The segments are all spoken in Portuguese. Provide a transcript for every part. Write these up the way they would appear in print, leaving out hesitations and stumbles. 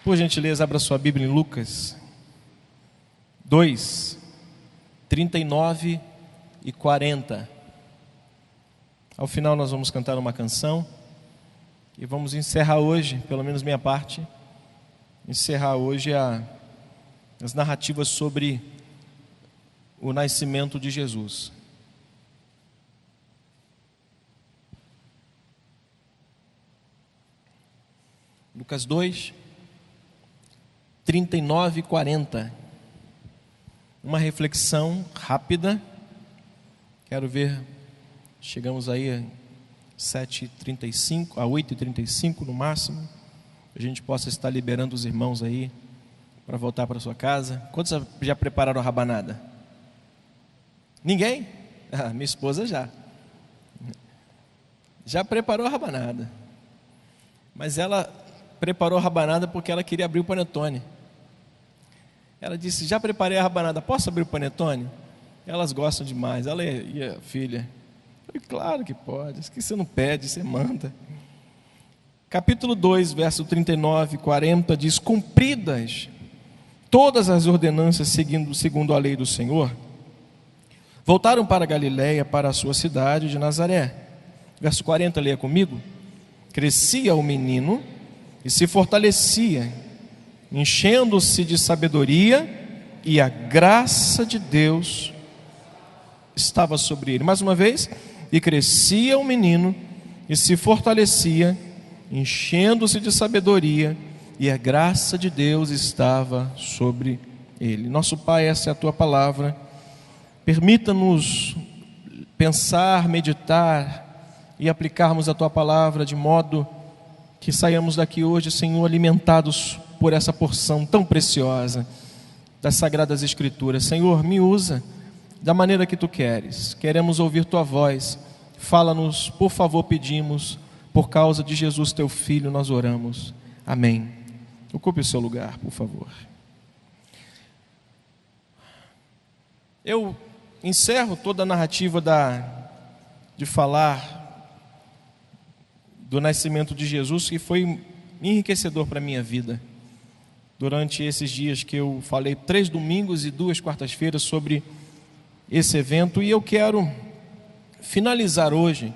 Por gentileza, abra sua Bíblia em Lucas 2, 39 e 40. Ao final nós vamos cantar uma canção e vamos encerrar hoje, pelo menos minha parte, encerrar hoje as narrativas sobre o nascimento de Jesus. Lucas 2, 39 e 40. Uma reflexão rápida. Quero ver, chegamos aí a 7h35, a 8h35 no máximo. A gente possa estar liberando os irmãos aí para voltar para sua casa. Quantos já prepararam a rabanada? Ninguém? Ah, minha esposa já preparou a rabanada. Mas ela preparou a rabanada porque ela queria abrir o panetone. Ela disse: já preparei a rabanada, posso abrir o panetone? Elas gostam demais. Ela e a filha. Eu falei: claro que pode, isso que você não pede, você manda. Capítulo 2, verso 39 e 40 diz: cumpridas todas as ordenanças segundo a lei do Senhor, voltaram para Galiléia, para a sua cidade de Nazaré. Verso 40, leia comigo. Crescia o menino e se fortalecia, enchendo-se de sabedoria, e a graça de Deus estava sobre ele. Mais uma vez. E crescia o menino e se fortalecia, enchendo-se de sabedoria, e a graça de Deus estava sobre ele. Nosso Pai, essa é a Tua palavra. Permita-nos pensar, meditar e aplicarmos a Tua palavra de modo que saiamos daqui hoje, Senhor, alimentados por essa porção tão preciosa das Sagradas Escrituras. Senhor, me usa da maneira que Tu queres. Queremos ouvir Tua voz. Fala-nos, por favor, pedimos. Por causa de Jesus, Teu Filho, nós oramos. Amém. Ocupe o seu lugar, por favor. Eu encerro toda a narrativa de falar do nascimento de Jesus, que foi enriquecedor para a minha vida. Durante esses dias que eu falei 3 domingos e 2 quartas-feiras sobre esse evento, e eu quero finalizar hoje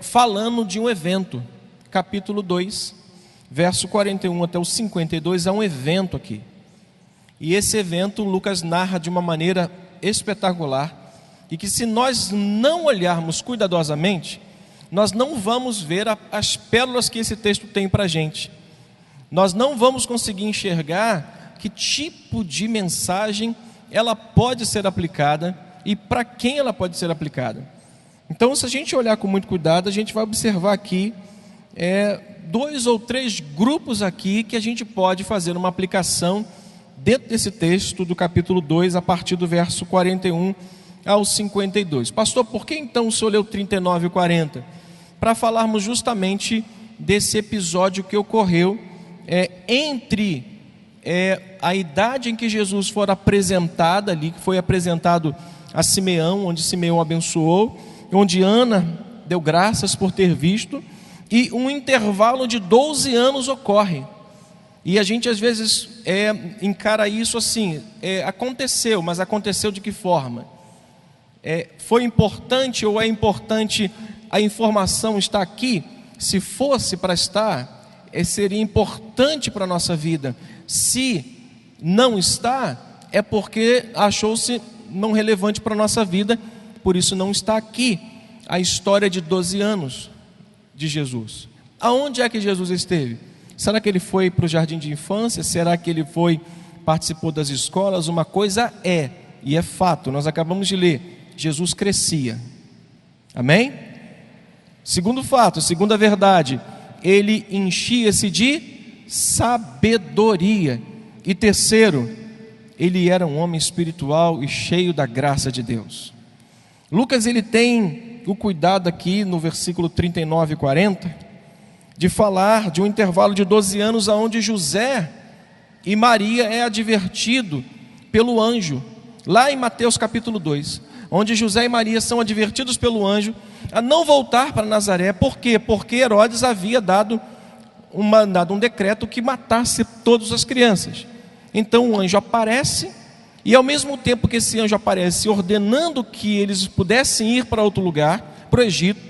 falando de um evento. Capítulo 2, verso 41 até o 52, é um evento aqui. E esse evento Lucas narra de uma maneira espetacular, e que se nós não olharmos cuidadosamente, nós não vamos ver as pérolas que esse texto tem para a gente. Nós não vamos conseguir enxergar que tipo de mensagem ela pode ser aplicada e para quem ela pode ser aplicada. Então, se a gente olhar com muito cuidado, a gente vai observar aqui 2 ou 3 grupos aqui que a gente pode fazer uma aplicação dentro desse texto do capítulo 2, a partir do verso 41 ao 52. Pastor, por que então o senhor leu 39 e 40? Para falarmos justamente desse episódio que ocorreu entre a idade em que Jesus foi apresentado ali, que foi apresentado a Simeão, onde Simeão abençoou, onde Ana deu graças por ter visto, e um intervalo de 12 anos ocorre. E a gente às vezes encara isso assim, aconteceu, mas aconteceu de que forma? Foi importante ou é importante a informação estar aqui? Se fosse para estar, seria importante para a nossa vida. Se não está, é porque achou-se não relevante para a nossa vida, por isso não está aqui a história de 12 anos de Jesus. Aonde é que Jesus esteve? Será que ele foi para o jardim de infância? Será que ele participou das escolas? Uma coisa e é fato, nós acabamos de ler, Jesus crescia. Amém? Segundo fato, segunda verdade, ele enchia-se de sabedoria. E terceiro, ele era um homem espiritual e cheio da graça de Deus. Lucas, ele tem o cuidado aqui no versículo 39 e 40 de falar de um intervalo de 12 anos onde José e Maria é advertido pelo anjo, lá em Mateus capítulo 2, onde José e Maria são advertidos pelo anjo a não voltar para Nazaré. Por quê? Porque Herodes havia dado um decreto que matasse todas as crianças. Então o anjo aparece, e ao mesmo tempo que esse anjo aparece ordenando que eles pudessem ir para outro lugar, para o Egito,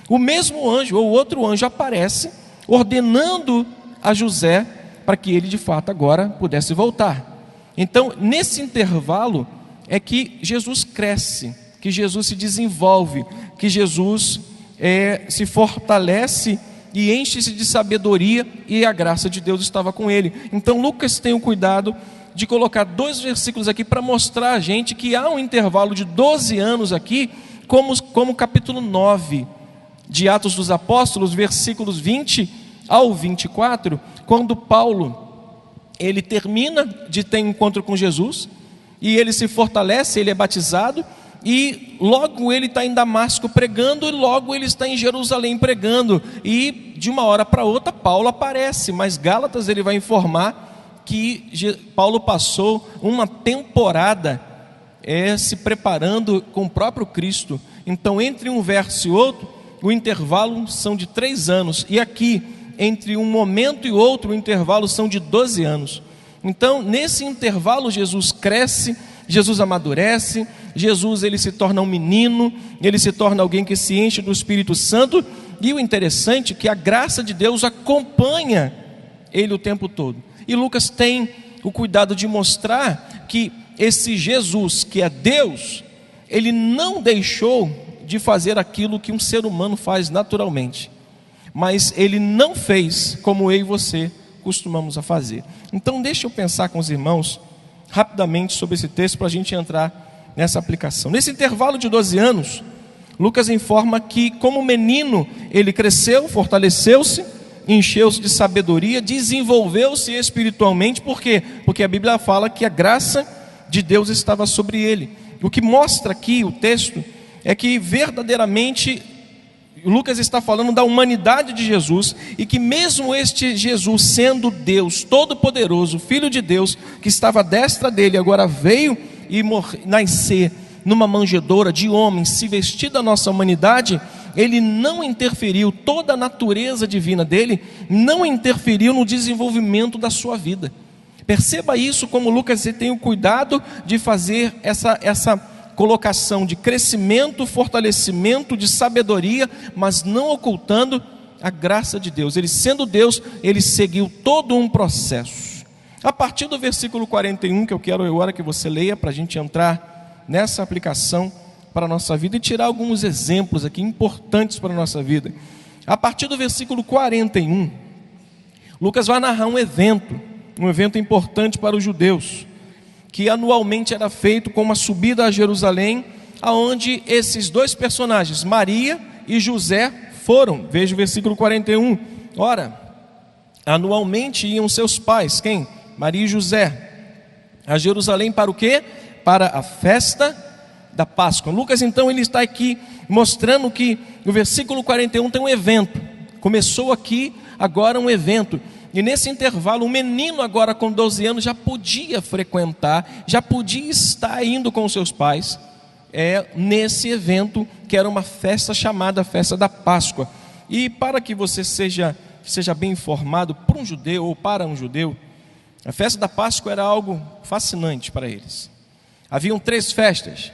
o mesmo anjo, ou outro anjo, aparece ordenando a José para que ele de fato agora pudesse voltar. Então nesse intervalo é que Jesus cresce, que Jesus se desenvolve, que Jesus se fortalece e enche-se de sabedoria, e a graça de Deus estava com ele. Então Lucas tem o cuidado de colocar 2 versículos aqui para mostrar a gente que há um intervalo de 12 anos aqui, como capítulo 9 de Atos dos Apóstolos, versículos 20 ao 24, quando Paulo ele termina de ter um encontro com Jesus, e ele se fortalece, ele é batizado, e logo ele está em Damasco pregando, e logo ele está em Jerusalém pregando, e de uma hora para outra Paulo aparece. Mas Gálatas ele vai informar que Paulo passou uma temporada se preparando com o próprio Cristo. Então entre um verso e outro, o intervalo são de 3 anos, e aqui entre um momento e outro o intervalo são de 12 anos. Então nesse intervalo Jesus cresce, Jesus amadurece, Jesus ele se torna um menino, ele se torna alguém que se enche do Espírito Santo, e o interessante é que a graça de Deus acompanha ele o tempo todo. E Lucas tem o cuidado de mostrar que esse Jesus, que é Deus, ele não deixou de fazer aquilo que um ser humano faz naturalmente, mas ele não fez como eu e você costumamos a fazer. Então deixa eu pensar com os irmãos rapidamente sobre esse texto para a gente entrar nessa aplicação. Nesse intervalo de 12 anos, Lucas informa que como menino ele cresceu, fortaleceu-se, encheu-se de sabedoria, desenvolveu-se espiritualmente. Por quê? Porque a Bíblia fala que a graça de Deus estava sobre ele. O que mostra aqui o texto é que verdadeiramente Lucas está falando da humanidade de Jesus, e que mesmo este Jesus sendo Deus Todo-Poderoso, Filho de Deus, que estava à destra dele, agora veio e nascer numa manjedoura de homem, se vestir da nossa humanidade, ele não interferiu, toda a natureza divina dele não interferiu no desenvolvimento da sua vida. Perceba isso, como Lucas tem o cuidado de fazer essa colocação de crescimento, fortalecimento, de sabedoria, mas não ocultando a graça de Deus. Ele sendo Deus, ele seguiu todo um processo. A partir do versículo 41, que eu quero agora que você leia, para a gente entrar nessa aplicação para a nossa vida e tirar alguns exemplos aqui importantes para a nossa vida. A partir do versículo 41, Lucas vai narrar um evento importante para os judeus, que anualmente era feito com uma subida a Jerusalém, aonde esses 2 personagens, Maria e José, foram. Veja o versículo 41. Ora, anualmente iam seus pais, quem? Maria e José, a Jerusalém para o quê? Para a festa da Páscoa. Lucas então ele está aqui mostrando que no versículo 41 tem um evento. Começou aqui agora um evento. E nesse intervalo, o menino agora com 12 anos já podia frequentar, já podia estar indo com os seus pais nesse evento, que era uma festa chamada Festa da Páscoa. E para que você seja bem informado, para um judeu ou para um judeu, a Festa da Páscoa era algo fascinante para eles. Haviam 3 festas,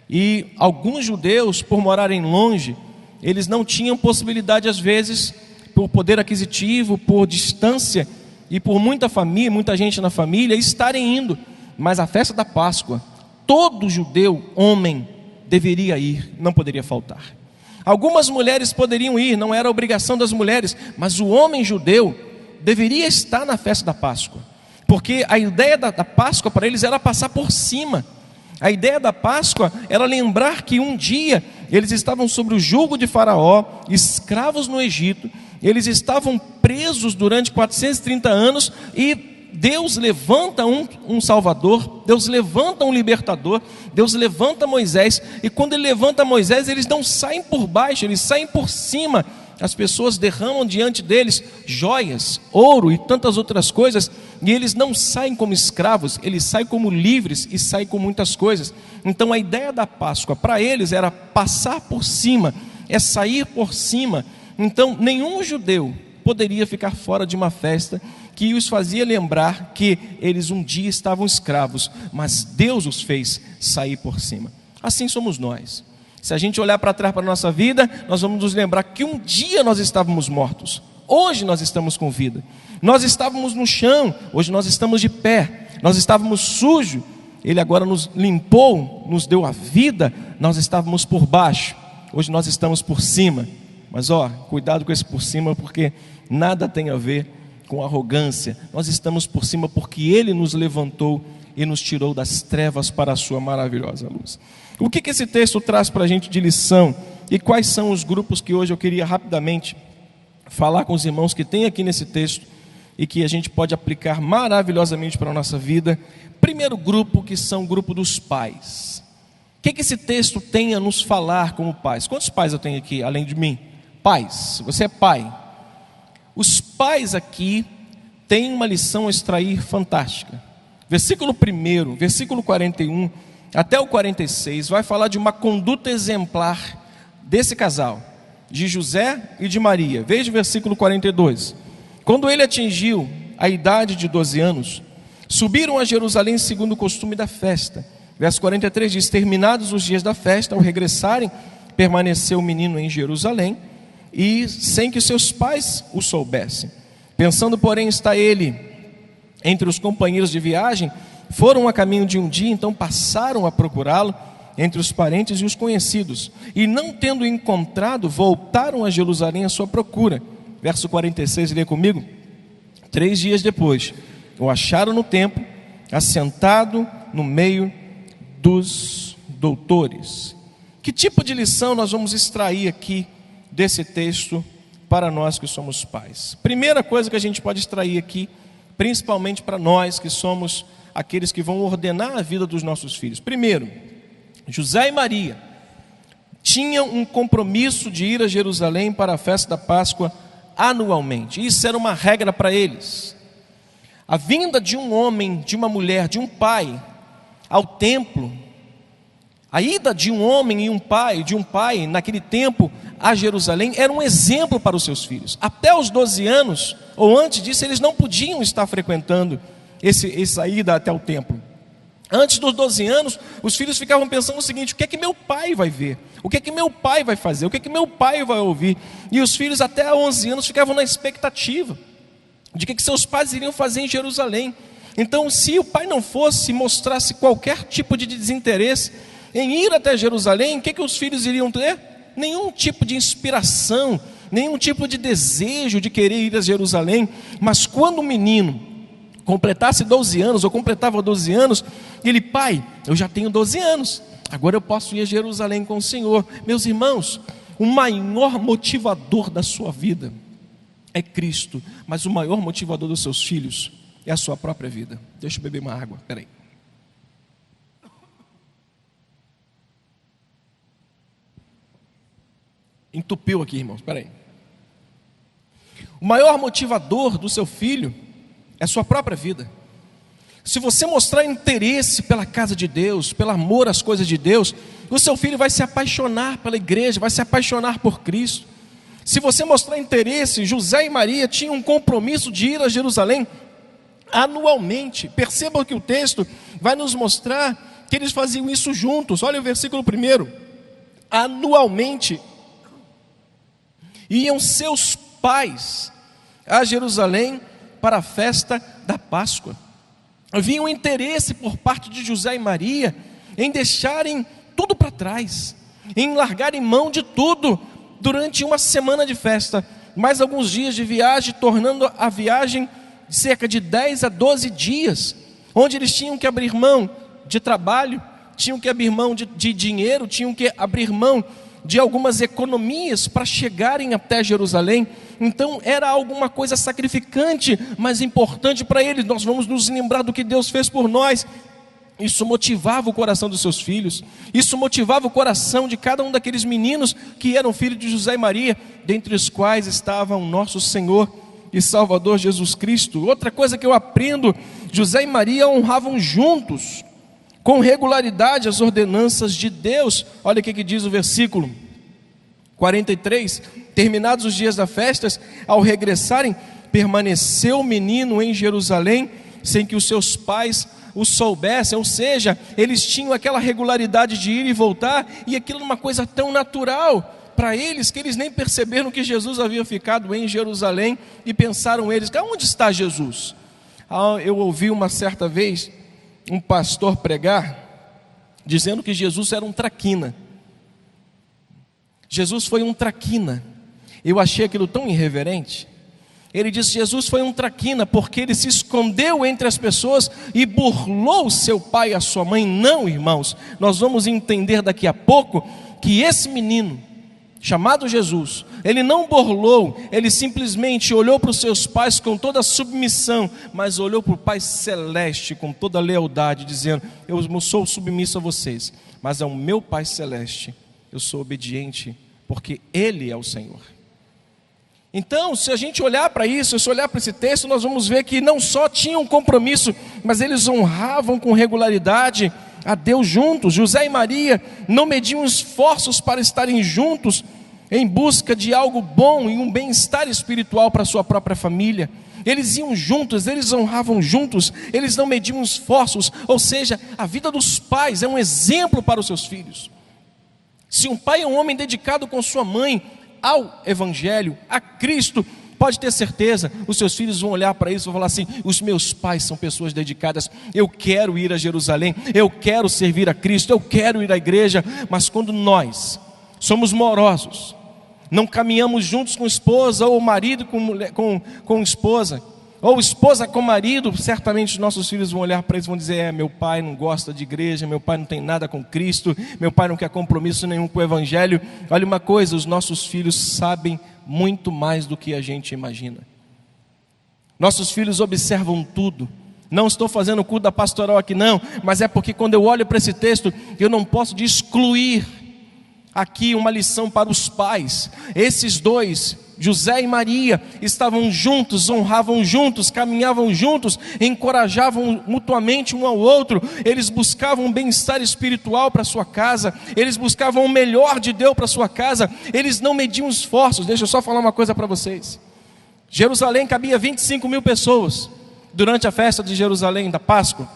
e alguns judeus, por morarem longe, eles não tinham possibilidade às vezes, por poder aquisitivo, por distância e por muita família, muita gente na família, estarem indo. Mas a festa da Páscoa, todo judeu, homem, deveria ir, não poderia faltar. Algumas mulheres poderiam ir, não era obrigação das mulheres, mas o homem judeu deveria estar na festa da Páscoa, porque a ideia da Páscoa para eles era passar por cima. A ideia da Páscoa era lembrar que um dia eles estavam sobre o jugo de Faraó, escravos no Egito, eles estavam presos durante 430 anos, e Deus levanta um Salvador, Deus levanta um libertador, Deus levanta Moisés, e quando ele levanta Moisés, eles não saem por baixo, eles saem por cima. As pessoas derramam diante deles joias, ouro e tantas outras coisas, e eles não saem como escravos, eles saem como livres e saem com muitas coisas. Então a ideia da Páscoa para eles era passar por cima, é sair por cima. Então nenhum judeu poderia ficar fora de uma festa que os fazia lembrar que eles um dia estavam escravos, mas Deus os fez sair por cima. Assim somos nós. Se a gente olhar para trás para a nossa vida, nós vamos nos lembrar que um dia nós estávamos mortos, hoje nós estamos com vida. Nós estávamos no chão, hoje nós estamos de pé. Nós estávamos sujos, Ele agora nos limpou, nos deu a vida. Nós estávamos por baixo, hoje nós estamos por cima. Mas cuidado com esse por cima, porque nada tem a ver com arrogância. Nós estamos por cima porque Ele nos levantou e nos tirou das trevas para a sua maravilhosa luz. O que esse texto traz para a gente de lição? E quais são os grupos que hoje eu queria rapidamente falar com os irmãos que tem aqui nesse texto e que a gente pode aplicar maravilhosamente para a nossa vida? Primeiro grupo, que são o grupo dos pais. O que esse texto tem a nos falar como pais? Quantos pais eu tenho aqui, além de mim? Pais, você é pai. Os pais aqui têm uma lição a extrair fantástica. Versículo 1, versículo 41 até o 46, vai falar de uma conduta exemplar desse casal, de José e de Maria. Veja o versículo 42. Quando ele atingiu a idade de 12 anos, subiram a Jerusalém segundo o costume da festa. Verso 43 diz: terminados os dias da festa, ao regressarem, permaneceu o menino em Jerusalém, e sem que seus pais o soubessem. Pensando, porém, estar ele entre os companheiros de viagem, foram a caminho de um dia, então passaram a procurá-lo entre os parentes e os conhecidos, e não tendo encontrado, voltaram a Jerusalém à sua procura. Verso 46, lê comigo. 3 dias depois, o acharam no templo, assentado no meio dos doutores. Que tipo de lição nós vamos extrair aqui desse texto para nós que somos pais? Primeira coisa que a gente pode extrair aqui, principalmente para nós que somos aqueles que vão ordenar a vida dos nossos filhos. Primeiro, José e Maria tinham um compromisso de ir a Jerusalém para a festa da Páscoa anualmente. Isso era uma regra para eles. A vinda de um homem, de uma mulher, de um pai ao templo, a ida de um homem e de um pai naquele tempo a Jerusalém era um exemplo para os seus filhos. Até os 12 anos, ou antes disso, eles não podiam estar frequentando essa ida até o templo. Antes dos 12 anos, os filhos ficavam pensando o seguinte: o que é que meu pai vai ver? O que é que meu pai vai fazer? O que é que meu pai vai ouvir? E os filhos até 11 anos ficavam na expectativa de que seus pais iriam fazer em Jerusalém. Então, se o pai não fosse, mostrasse qualquer tipo de desinteresse em ir até Jerusalém, o que os filhos iriam ter? Nenhum tipo de inspiração, nenhum tipo de desejo de querer ir a Jerusalém. Mas quando o menino completasse 12 anos, ou completava 12 anos, ele: pai, eu já tenho 12 anos, agora eu posso ir a Jerusalém com o Senhor. Meus irmãos, o maior motivador da sua vida é Cristo, mas o maior motivador dos seus filhos é a sua própria vida. Deixa eu beber uma água, peraí. Entupiu aqui, irmãos, peraí. O maior motivador do seu filho é a sua própria vida. Se você mostrar interesse pela casa de Deus, pelo amor às coisas de Deus, o seu filho vai se apaixonar pela igreja, vai se apaixonar por Cristo. Se você mostrar interesse, José e Maria tinham um compromisso de ir a Jerusalém anualmente. Percebam que o texto vai nos mostrar que eles faziam isso juntos. Olha o versículo 1. Anualmente iam seus pais a Jerusalém para a festa da Páscoa. Havia um interesse por parte de José e Maria em deixarem tudo para trás, em largarem mão de tudo durante uma semana de festa, mais alguns dias de viagem, tornando a viagem cerca de 10 a 12 dias, onde eles tinham que abrir mão de trabalho, tinham que abrir mão de dinheiro, tinham que abrir mão de algumas economias para chegarem até Jerusalém. Então era alguma coisa sacrificante, mas importante para eles. Nós vamos nos lembrar do que Deus fez por nós. Isso motivava o coração dos seus filhos, isso motivava o coração de cada um daqueles meninos que eram filhos de José e Maria, dentre os quais estava o nosso Senhor e Salvador Jesus Cristo. Outra coisa que eu aprendo: José e Maria honravam juntos, com regularidade, as ordenanças de Deus. Olha o que diz o versículo 43: Terminados os dias das festas, ao regressarem, permaneceu o menino em Jerusalém, sem que os seus pais o soubessem. Ou seja, eles tinham aquela regularidade de ir e voltar, e aquilo era uma coisa tão natural para eles, que eles nem perceberam que Jesus havia ficado em Jerusalém, e pensaram eles: onde está Jesus? Eu ouvi uma certa vez um pastor pregar, dizendo que Jesus era um traquina. Jesus foi um traquina. Eu achei aquilo tão irreverente. Ele disse: Jesus foi um traquina, porque ele se escondeu entre as pessoas e burlou seu pai e a sua mãe. Não, irmãos, nós vamos entender daqui a pouco que esse menino, chamado Jesus, ele não burlou, ele simplesmente olhou para os seus pais com toda a submissão, mas olhou para o Pai Celeste com toda a lealdade, dizendo: eu não sou submisso a vocês, mas ao meu Pai Celeste eu sou obediente, porque Ele é o Senhor. Então, se a gente olhar para isso, se olhar para esse texto, nós vamos ver que não só tinham compromisso, mas eles honravam com regularidade a Deus juntos. José e Maria não mediam esforços para estarem juntos em busca de algo bom e um bem-estar espiritual para a sua própria família. Eles iam juntos, eles honravam juntos, eles não mediam esforços. Ou seja, a vida dos pais é um exemplo para os seus filhos. Se um pai é um homem dedicado com sua mãe ao Evangelho, a Cristo, pode ter certeza, os seus filhos vão olhar para isso e vão falar assim: os meus pais são pessoas dedicadas, eu quero ir a Jerusalém, eu quero servir a Cristo, eu quero ir à igreja. Mas quando nós somos morosos, não caminhamos juntos com esposa, ou marido com esposa, ou esposa com marido, certamente nossos filhos vão olhar para eles e vão dizer: meu pai não gosta de igreja, meu pai não tem nada com Cristo, meu pai não quer compromisso nenhum com o Evangelho. Olha uma coisa, os nossos filhos sabem muito mais do que a gente imagina. Nossos filhos observam tudo. Não estou fazendo o culto da pastoral aqui não, mas é porque quando eu olho para esse texto, eu não posso excluir aqui uma lição para os pais. Esses dois, José e Maria, estavam juntos, honravam juntos, caminhavam juntos, encorajavam mutuamente um ao outro. Eles buscavam um bem-estar espiritual para sua casa, eles buscavam o melhor de Deus para sua casa, eles não mediam esforços. Deixa eu só falar uma coisa para vocês. Jerusalém cabia 25 mil pessoas. Durante a festa de Jerusalém, da Páscoa,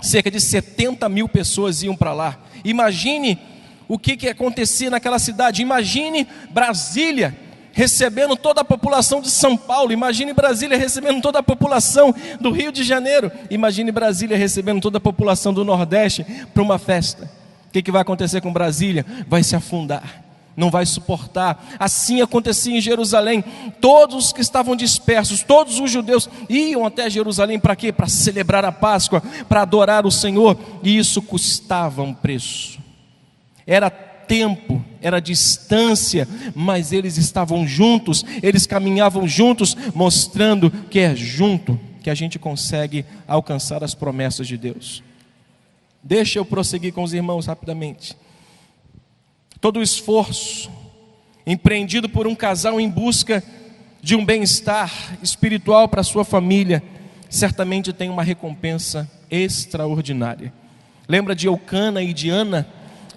cerca de 70 mil pessoas iam para lá. Imagine o que acontecia naquela cidade. Imagine Brasília recebendo toda a população de São Paulo. Imagine Brasília recebendo toda a população do Rio de Janeiro. Imagine Brasília recebendo toda a população do Nordeste para uma festa. O que vai acontecer com Brasília? Vai se afundar, não vai suportar. Assim acontecia em Jerusalém. Todos que estavam dispersos, todos os judeus iam até Jerusalém para quê? Para celebrar a Páscoa, para adorar o Senhor. E isso custava um preço. Era tempo, era distância, mas eles estavam juntos, eles caminhavam juntos, mostrando que é junto que a gente consegue alcançar as promessas de Deus. Deixa eu prosseguir com os irmãos rapidamente. Todo o esforço empreendido por um casal em busca de um bem-estar espiritual para a sua família, certamente tem uma recompensa extraordinária. Lembra de Eucana e de Ana?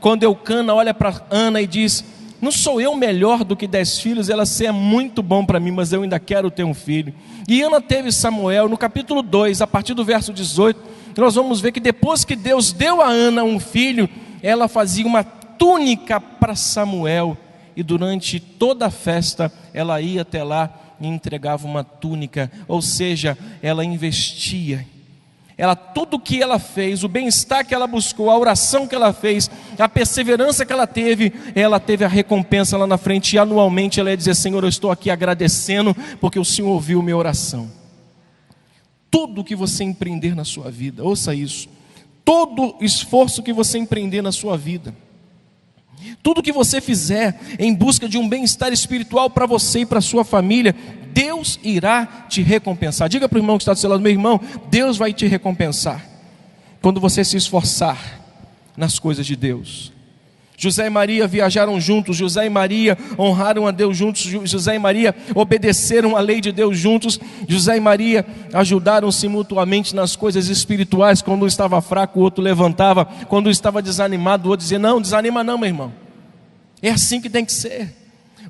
Quando Eucana olha para Ana e diz: não sou eu melhor do que 10 filhos, ela é muito bom para mim, mas eu ainda quero ter um filho. E Ana teve Samuel. No capítulo 2, a partir do verso 18, nós vamos ver que depois que Deus deu a Ana um filho, ela fazia uma túnica para Samuel, e durante toda a festa ela ia até lá e entregava uma túnica. Ou seja, ela investia. Tudo que ela fez, o bem-estar que ela buscou, a oração que ela fez, a perseverança que ela teve a recompensa lá na frente. E anualmente ela ia dizer: Senhor, eu estou aqui agradecendo porque o Senhor ouviu minha oração. Tudo que você empreender na sua vida, ouça isso, todo esforço que você empreender na sua vida, tudo que você fizer em busca de um bem-estar espiritual para você e para a sua família, Deus irá te recompensar. Diga para o irmão que está do seu lado: meu irmão, Deus vai te recompensar quando você se esforçar nas coisas de Deus. José e Maria viajaram juntos, José e Maria honraram a Deus juntos, José e Maria obedeceram a lei de Deus juntos, José e Maria ajudaram-se mutuamente nas coisas espirituais. Quando um estava fraco, o outro levantava. Quando um estava desanimado, o outro dizia: não, desanima não, meu irmão. É assim que tem que ser.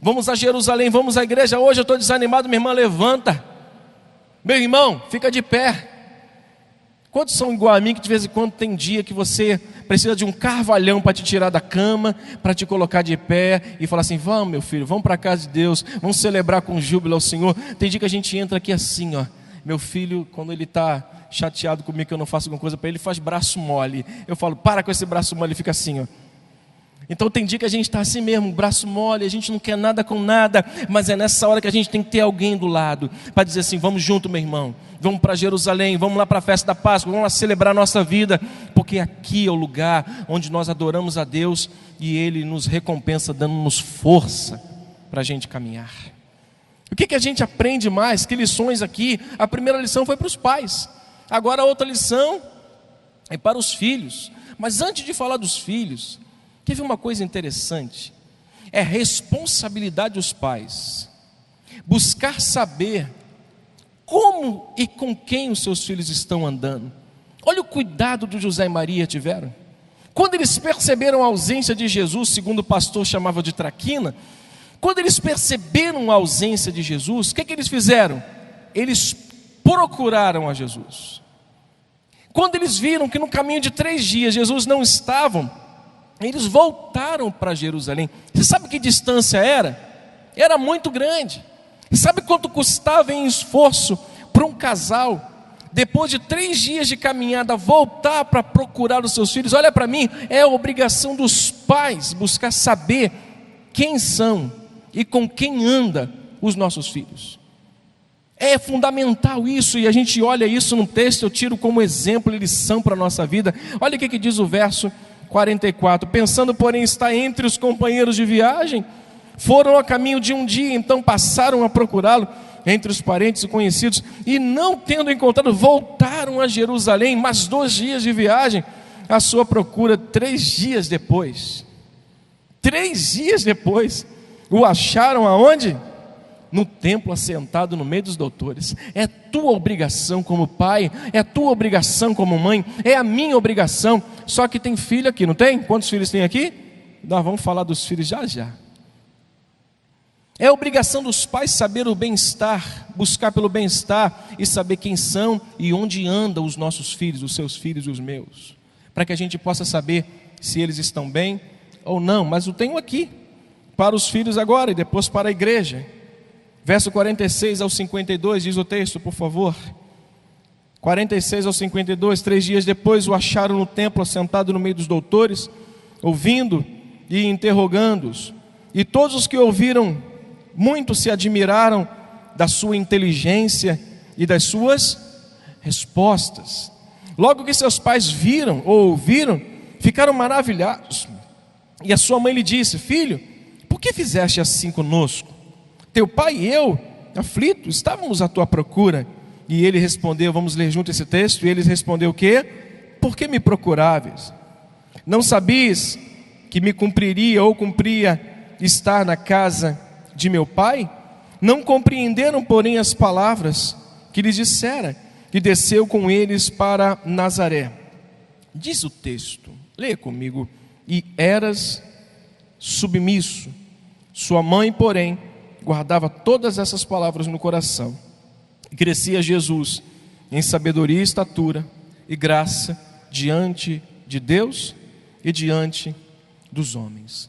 Vamos a Jerusalém, vamos à igreja. Hoje eu estou desanimado, minha irmã, levanta. Meu irmão, fica de pé. Quantos são igual a mim que de vez em quando tem dia que você precisa de um carvalhão para te tirar da cama, para te colocar de pé e falar assim: vamos, meu filho, vamos para a casa de Deus, vamos celebrar com júbilo ao Senhor. Tem dia que a gente entra aqui assim, ó. Meu filho, quando ele está chateado comigo que eu não faço alguma coisa para ele, faz braço mole. Eu falo: para com esse braço mole, ele fica assim, ó. Então tem dia que a gente está assim mesmo, braço mole, a gente não quer nada com nada, mas é nessa hora que a gente tem que ter alguém do lado, para dizer assim: vamos junto, meu irmão, vamos para Jerusalém, vamos lá para a festa da Páscoa, vamos lá celebrar a nossa vida, porque aqui é o lugar onde nós adoramos a Deus e Ele nos recompensa dando-nos força para a gente caminhar. O que a gente aprende mais? Que lições aqui? A primeira lição foi para os pais, agora a outra lição é para os filhos. Mas antes de falar dos filhos, teve uma coisa interessante, é responsabilidade dos pais, buscar saber como e com quem os seus filhos estão andando. Olha o cuidado do José e Maria tiveram. Quando eles perceberam a ausência de Jesus, segundo o pastor chamava de traquina, quando eles perceberam a ausência de Jesus, o que eles fizeram? Eles procuraram a Jesus. Quando eles viram que no caminho de 3 dias Jesus não estava, eles voltaram para Jerusalém. Você sabe que distância era? Era muito grande. E sabe quanto custava em esforço para um casal, depois de 3 dias de caminhada, voltar para procurar os seus filhos? Olha para mim, é a obrigação dos pais buscar saber quem são e com quem anda os nossos filhos. É fundamental isso, e a gente olha isso no texto, eu tiro como exemplo e lição para a nossa vida. Olha o que diz o verso 44, pensando porém estar entre os companheiros de viagem, foram a caminho de um dia, então passaram a procurá-lo entre os parentes e conhecidos, e não tendo encontrado, voltaram a Jerusalém, mas 2 dias de viagem, a sua procura 3 dias depois. 3 dias depois, o acharam aonde? No templo, assentado no meio dos doutores. É tua obrigação como pai, é tua obrigação como mãe, é a minha obrigação. Só que tem filho aqui, não tem? Quantos filhos tem aqui? Nós vamos falar dos filhos já já. É a obrigação dos pais saber o bem-estar, buscar pelo bem-estar e saber quem são e onde andam os nossos filhos, os seus filhos e os meus, para que a gente possa saber se eles estão bem ou não. Mas eu tenho aqui para os filhos agora e depois para a igreja. Verso 46 ao 52, diz o texto, por favor. 46 ao 52, 3 dias depois o acharam no templo, assentado no meio dos doutores, ouvindo e interrogando-os. E todos os que ouviram, muito se admiraram da sua inteligência e das suas respostas. Logo que seus pais viram ou ouviram, ficaram maravilhados. E a sua mãe lhe disse: filho, por que fizeste assim conosco? Teu pai e eu, aflitos, estávamos à tua procura. E ele respondeu, vamos ler junto esse texto, e ele respondeu o quê? Por que me procuráveis? Não sabias que me cumpriria ou cumpria estar na casa de meu pai? Não compreenderam, porém, as palavras que lhes dissera, e desceu com eles para Nazaré. Diz o texto, leia comigo: e eras submisso. Sua mãe, porém, guardava todas essas palavras no coração. E crescia Jesus em sabedoria e estatura e graça diante de Deus e diante dos homens.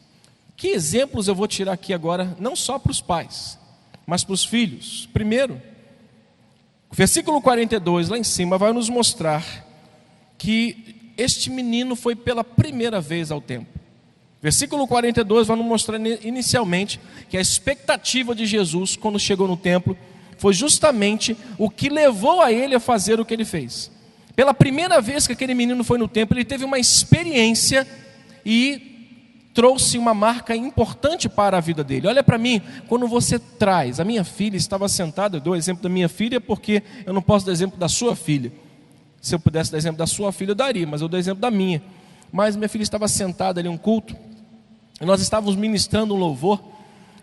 Que exemplos eu vou tirar aqui agora, não só para os pais, mas para os filhos. Primeiro, o versículo 42 lá em cima vai nos mostrar que este menino foi pela primeira vez ao templo. Versículo 42 vai nos mostrar inicialmente que a expectativa de Jesus quando chegou no templo foi justamente o que levou a ele a fazer o que ele fez. Pela primeira vez que aquele menino foi no templo, ele teve uma experiência e trouxe uma marca importante para a vida dele. Olha para mim, quando você traz, a minha filha estava sentada, eu dou o exemplo da minha filha porque eu não posso dar exemplo da sua filha. Se eu pudesse dar exemplo da sua filha eu daria, mas eu dou exemplo da minha. Mas minha filha estava sentada ali em um culto, e nós estávamos ministrando um louvor.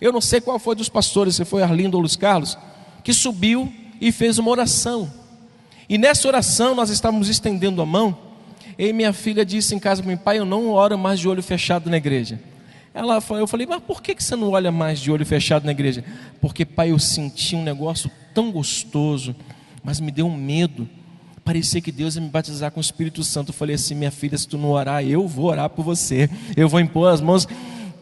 Eu não sei qual foi dos pastores, se foi Arlindo ou Luiz Carlos, que subiu e fez uma oração. E nessa oração nós estávamos estendendo a mão, e minha filha disse em casa para mim: pai, eu não oro mais de olho fechado na igreja. Eu falei, mas por que você não olha mais de olho fechado na igreja? Porque, pai, eu senti um negócio tão gostoso, mas me deu um medo. Parecia que Deus ia me batizar com o Espírito Santo. Eu falei assim, minha filha, se tu não orar, eu vou orar por você. Eu vou impor as mãos.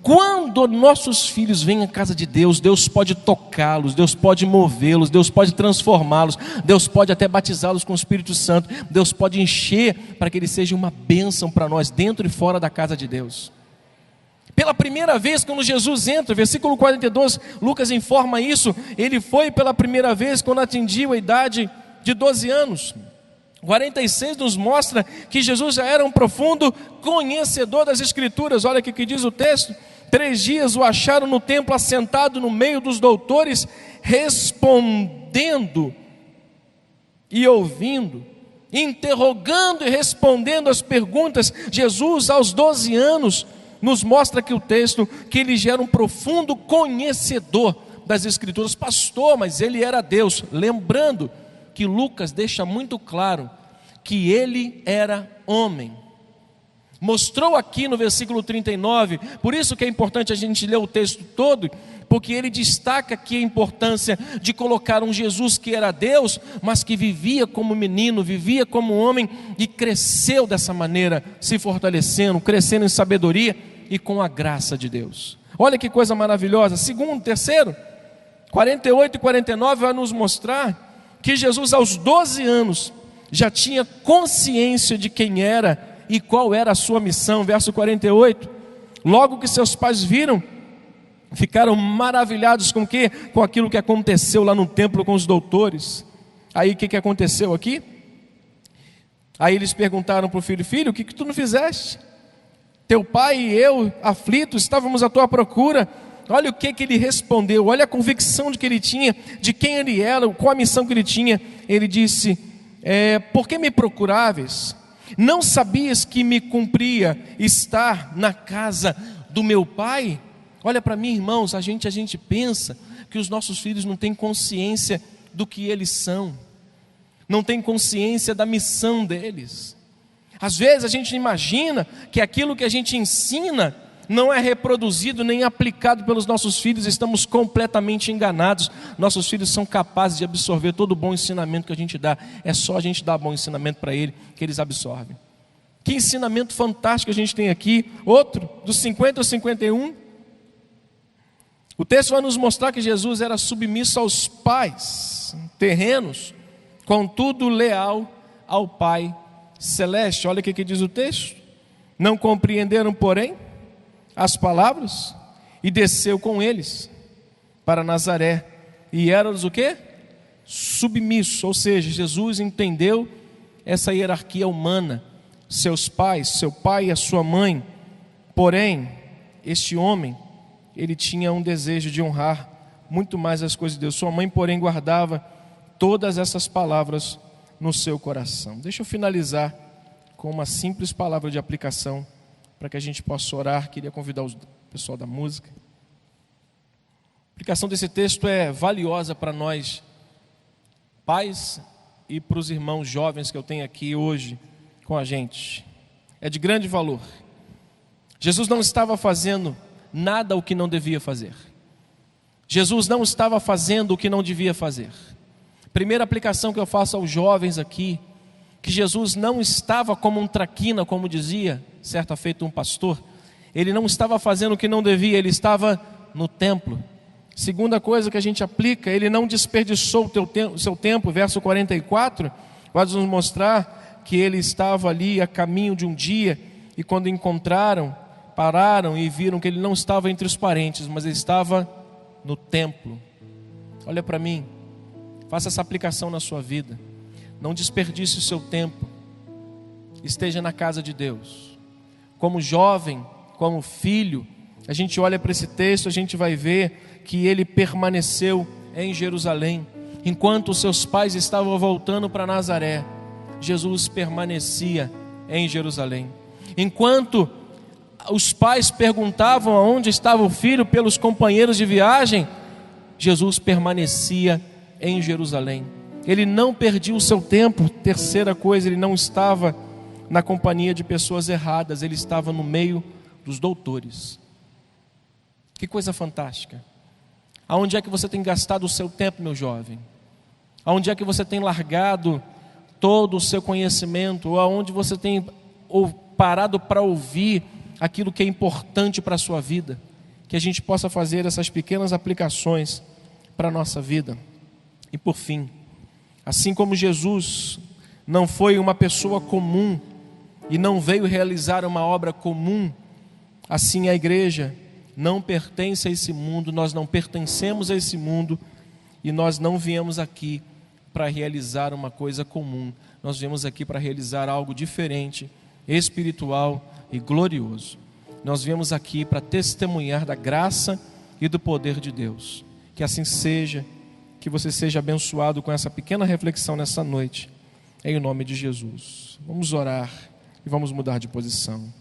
Quando nossos filhos vêm à casa de Deus, Deus pode tocá-los, Deus pode movê-los, Deus pode transformá-los, Deus pode até batizá-los com o Espírito Santo, Deus pode encher para que eles sejam uma bênção para nós, dentro e fora da casa de Deus. Pela primeira vez, quando Jesus entra, versículo 42, Lucas informa isso, ele foi pela primeira vez quando atingiu a idade de 12 anos. 46 nos mostra que Jesus já era um profundo conhecedor das Escrituras. Olha o que diz o texto: 3 dias o acharam no templo assentado no meio dos doutores, respondendo e ouvindo, interrogando e respondendo as perguntas. Jesus, aos 12 anos, nos mostra aqui o texto que ele já era um profundo conhecedor das Escrituras. Pastor, mas ele era Deus. Lembrando que Lucas deixa muito claro que ele era homem. Mostrou aqui no versículo 39, por isso que é importante a gente ler o texto todo, porque ele destaca aqui a importância de colocar um Jesus que era Deus, mas que vivia como menino, vivia como homem e cresceu dessa maneira, se fortalecendo, crescendo em sabedoria e com a graça de Deus. Olha que coisa maravilhosa. Segundo, terceiro, 48 e 49 vai nos mostrar que Jesus aos 12 anos já tinha consciência de quem era e qual era a sua missão. Verso 48, logo que seus pais viram, ficaram maravilhados com o quê? Com aquilo que aconteceu lá no templo com os doutores. Aí o que aconteceu aqui? Aí eles perguntaram para o filho: filho, o que tu não fizeste? Teu pai e eu, aflitos, estávamos à tua procura. Olha o que ele respondeu, olha a convicção de que ele tinha, de quem ele era, qual a missão que ele tinha. Ele disse: por que me procuráveis? Não sabias que me cumpria estar na casa do meu pai? Olha para mim, irmãos, a gente pensa que os nossos filhos não têm consciência do que eles são, não têm consciência da missão deles. Às vezes a gente imagina que aquilo que a gente ensina não é reproduzido nem aplicado pelos nossos filhos. Estamos completamente enganados. Nossos filhos são capazes de absorver todo o bom ensinamento que a gente dá. É só a gente dar bom ensinamento para eles que eles absorvem. Que ensinamento fantástico a gente tem aqui. Outro, dos 50 ao 51. O texto vai nos mostrar que Jesus era submisso aos pais terrenos, contudo leal ao Pai celeste. Olha o que diz o texto: não compreenderam, porém, as palavras, e desceu com eles para Nazaré, e era-lhes o quê? Submisso. Ou seja, Jesus entendeu essa hierarquia humana, seus pais, seu pai e a sua mãe. Porém, este homem, ele tinha um desejo de honrar muito mais as coisas de Deus. Sua mãe, porém, guardava todas essas palavras no seu coração. Deixa eu finalizar com uma simples palavra de aplicação para que a gente possa orar. Queria convidar o pessoal da música. A aplicação desse texto é valiosa para nós, pais, e para os irmãos jovens que eu tenho aqui hoje com a gente. É de grande valor. Jesus não estava fazendo nada o que não devia fazer. Jesus não estava fazendo o que não devia fazer. Primeira aplicação que eu faço aos jovens aqui, que Jesus não estava como um traquina, como dizia certa feita um pastor. Ele não estava fazendo o que não devia, ele estava no templo. Segunda coisa que a gente aplica, ele não desperdiçou o seu tempo. Verso 44 vai nos mostrar que ele estava ali a caminho de um dia, e quando encontraram, pararam e viram que ele não estava entre os parentes, mas ele estava no templo. Olha para mim, faça essa aplicação na sua vida. Não desperdice o seu tempo. Esteja na casa de Deus. Como jovem, como filho, a gente olha para esse texto, a gente vai ver que ele permaneceu em Jerusalém. Enquanto os seus pais estavam voltando para Nazaré, Jesus permanecia em Jerusalém. Enquanto os pais perguntavam aonde estava o filho pelos companheiros de viagem, Jesus permanecia em Jerusalém. Ele não perdia o seu tempo. Terceira coisa, ele não estava na companhia de pessoas erradas, ele estava no meio dos doutores. Que coisa fantástica. Aonde é que você tem gastado o seu tempo, meu jovem? Aonde é que você tem largado todo o seu conhecimento? Ou aonde você tem parado para ouvir aquilo que é importante para a sua vida? Que a gente possa fazer essas pequenas aplicações para a nossa vida. E por fim, assim como Jesus não foi uma pessoa comum e não veio realizar uma obra comum, assim a igreja não pertence a esse mundo, nós não pertencemos a esse mundo e nós não viemos aqui para realizar uma coisa comum. Nós viemos aqui para realizar algo diferente, espiritual e glorioso. Nós viemos aqui para testemunhar da graça e do poder de Deus. Que assim seja, que você seja abençoado com essa pequena reflexão nessa noite, em nome de Jesus. Vamos orar e vamos mudar de posição.